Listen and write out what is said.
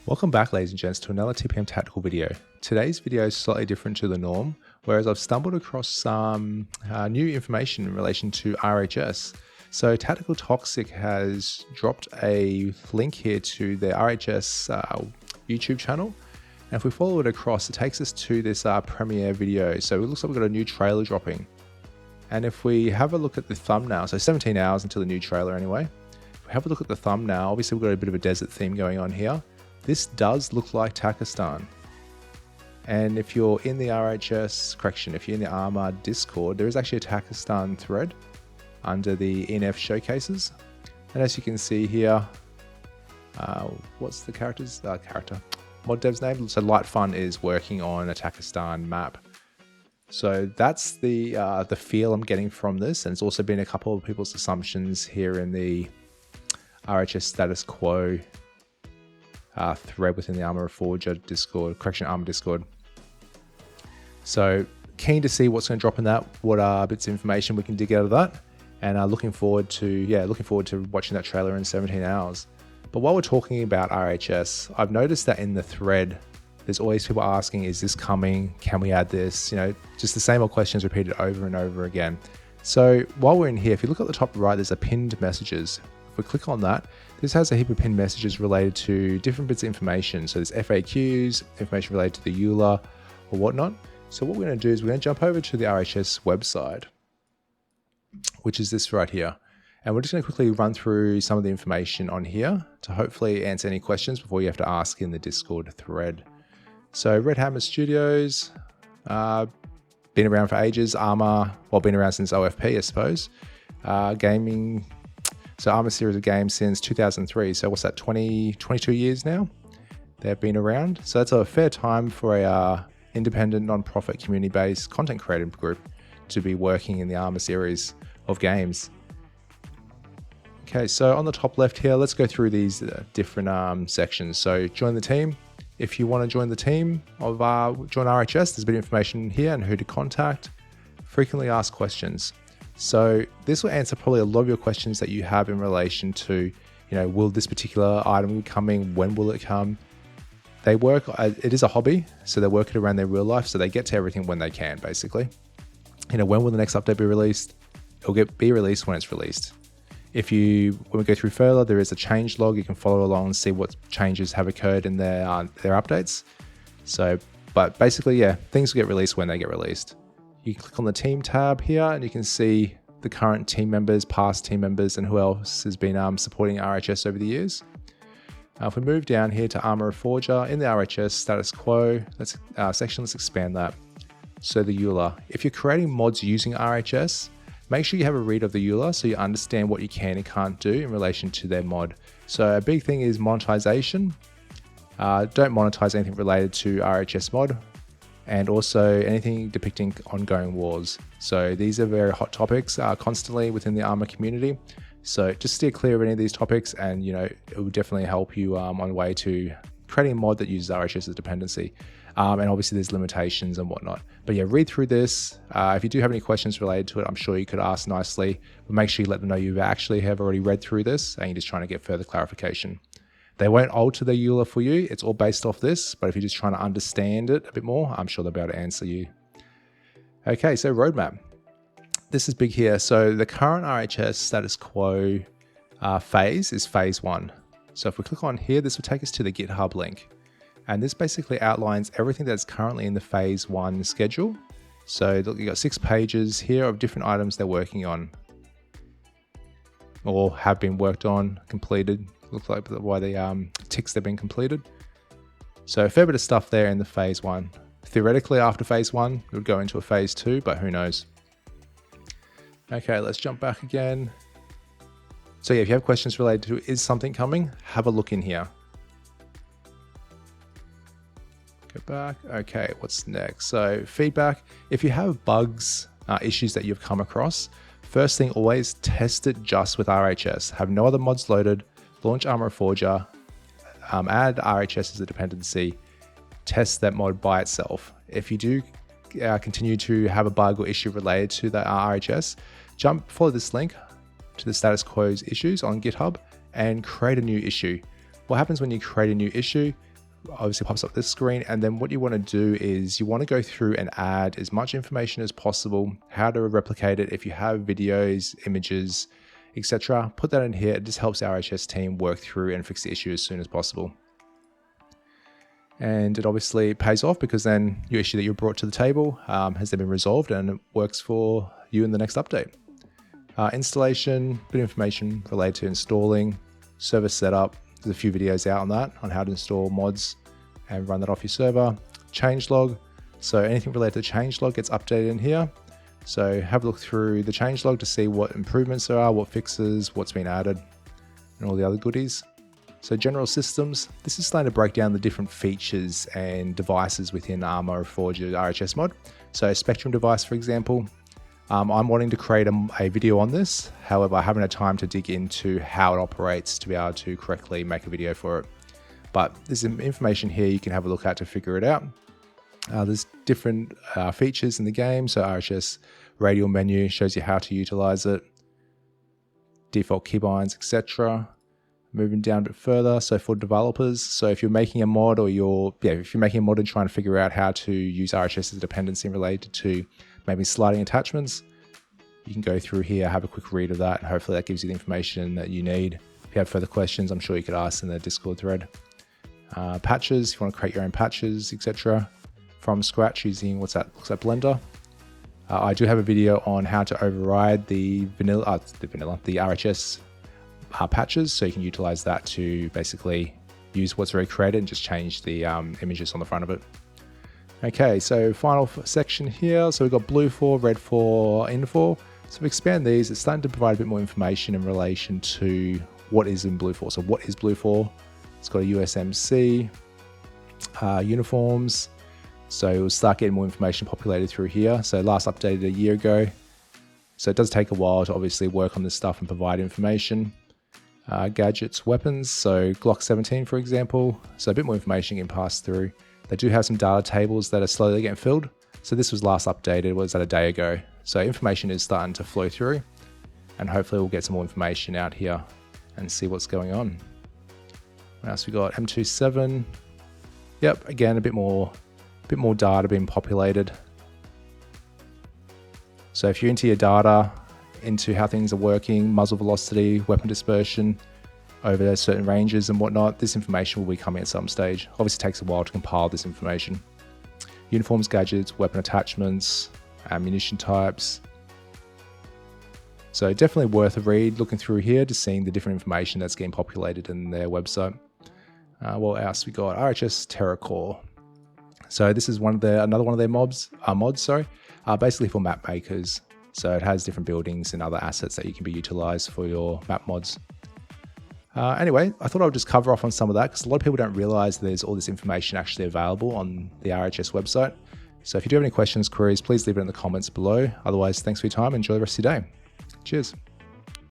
Welcome back, ladies and gents, to another TPM Tactical video. Today's video is slightly different to the norm, whereas I've stumbled across some new information in relation to RHS. So Tactical Toxic has dropped a link here to their RHS YouTube channel. And if we follow it across, it takes us to this premiere video. So it looks like we've got a new trailer dropping. And if we have a look at the thumbnail, so 17 hours until the new trailer anyway. If we have a look at the thumbnail, obviously we've got a bit of a desert theme going on here. This does look like Takistan. And if you're in the RHS, if you're in the Arma Discord, there is actually a Takistan thread under the NF showcases. And as you can see here, what's the mod dev's name? So Light Fun is working on a Takistan map. So that's the feel I'm getting from this. And it's also been a couple of people's assumptions here in the RHS status quo thread within the Arma Reforger Discord, Arma Discord. So keen to see what's going to drop in that, what bits of information we can dig out of that, and looking forward to watching that trailer in 17 hours. But while we're talking about RHS, I've noticed that in the thread, there's always people asking, is this coming? Can we add this? You know, just the same old questions repeated over and over again. So while we're in here, if you look at the top right, there's a pinned messages. If we click on that, this has a heap of pinned messages related to different bits of information. So there's FAQs, information related to the EULA or whatnot. So what we're going to do is we're going to jump over to the RHS website, which is this right here. And we're just going to quickly run through some of the information on here to hopefully answer any questions before you have to ask in the Discord thread. So Red Hammer Studios, been around for ages. Arma, well, been around since OFP, I suppose. Gaming. So Arma series of games since 2003. So what's that, 22 years now? They've been around. So that's a fair time for a independent, non-profit, community-based content creator group to be working in the Arma series of games. Okay, so on the top left here, let's go through these different sections. So join the team. If you want to join the team of join RHS, there's a bit of information here and who to contact. Frequently asked questions. So this will answer probably a lot of your questions that you have in relation to, you know, will this particular item be coming? When will it come? They work, it is a hobby, so they work it around their real life. So they get to everything when they can, basically. You know, when will the next update be released? It'll be released when it's released. When we go through further, there is a change log. You can follow along and see what changes have occurred in their updates. So, but basically, yeah, things will get released when they get released. You can click on the team tab here and you can see the current team members, past team members, and who else has been supporting RHS over the years. If we move down here to Arma Reforger in the RHS status quo section, let's expand that. So the EULA. If you're creating mods using RHS, make sure you have a read of the EULA so you understand what you can and can't do in relation to their mod. So a big thing is monetization. Don't monetize anything related to RHS mod, and also anything depicting ongoing wars. So these are very hot topics constantly within the Arma community. So just steer clear of any of these topics, and you know, it will definitely help you on the way to creating a mod that uses RHS as a dependency. And obviously there's limitations and whatnot. But yeah, read through this. If you do have any questions related to it, I'm sure you could ask nicely, but make sure you let them know you actually have already read through this and you're just trying to get further clarification. They won't alter the EULA for you. It's all based off this, but if you're just trying to understand it a bit more, I'm sure they'll be able to answer you. Okay, so roadmap. This is big here. So the current RHS status quo phase is phase 1. So if we click on here, this will take us to the GitHub link. And this basically outlines everything that's currently in the phase 1 schedule. So you've got 6 pages here of different items they're working on or have been worked on, completed. Looks like why the ticks they've been completed. So a fair bit of stuff there in the phase 1. Theoretically, after phase 1, it would go into a phase 2, but who knows? Okay, let's jump back again. So yeah, if you have questions related to is something coming, have a look in here. Go back. Okay, what's next? So feedback. If you have bugs, issues that you've come across, first thing, always test it just with RHS. Have no other mods loaded. Launch Arma Reforger, add RHS as a dependency, test that mod by itself. If you do continue to have a bug or issue related to the RHS, follow this link to the status quo's issues on GitHub and create a new issue. What happens when you create a new issue? obviously pops up this screen. And then what you want to do is you want to go through and add as much information as possible, how to replicate it. If you have videos, images, etc., put that in here. It just helps our RHS team work through and fix the issue as soon as possible. And it obviously pays off because then your issue that you brought to the table has then been resolved and it works for you in the next update. Installation, bit of information related to installing, server setup. There's a few videos out on that, on how to install mods and run that off your server. Changelog, so anything related to changelog gets updated in here. So have a look through the changelog to see what improvements there are, what fixes, what's been added, and all the other goodies. So general systems, this is starting to break down the different features and devices within Arma for your RHS mod. So Spectrum device, for example, I'm wanting to create a video on this. However, I haven't had time to dig into how it operates to be able to correctly make a video for it. But there's some information here you can have a look at to figure it out. There's different features in the game. So RHS radial menu shows you how to utilize it, default keybinds, etc. Moving down a bit further, so for developers, so if you're making a mod or if you're making a mod and trying to figure out how to use RHS as a dependency related to maybe sliding attachments, you can go through here, have a quick read of that, and hopefully that gives you the information that you need. If you have further questions, I'm sure you could ask in the Discord thread. Patches, if you want to create your own patches, etc. from scratch using looks like Blender. I do have a video on how to override the RHS patches, so you can utilize that to basically use what's already created and just change the images on the front of it. Okay, so final section here. So we've got blue for, red for, in for. So if we expand these, it's starting to provide a bit more information in relation to what is in blue for. So what is blue for? It's got a USMC, uniforms. So we'll start getting more information populated through here. So last updated a year ago. So it does take a while to obviously work on this stuff and provide information. Gadgets, weapons, so Glock 17 for example, so a bit more information getting passed through. They do have some data tables that are slowly getting filled, so this was last updated, was that a day ago, so information is starting to flow through, and hopefully we'll get some more information out here and see what's going on. What else we got? M27, yep, again a bit more data being populated. So if you're into your data, into how things are working, muzzle velocity, weapon dispersion over certain ranges and whatnot, this information will be coming at some stage. Obviously it takes a while to compile this information. Uniforms, gadgets, weapon attachments, ammunition types. So definitely worth a read looking through here, just seeing the different information that's getting populated in their website. What else we got? RHS TerraCore. So this is another one of their mods, basically for map makers. So it has different buildings and other assets that you can be utilized for your map mods. Anyway, I thought I would just cover off on some of that because a lot of people don't realize there's all this information actually available on the RHS website. So if you do have any questions, queries, please leave it in the comments below. Otherwise, thanks for your time. Enjoy the rest of your day. Cheers.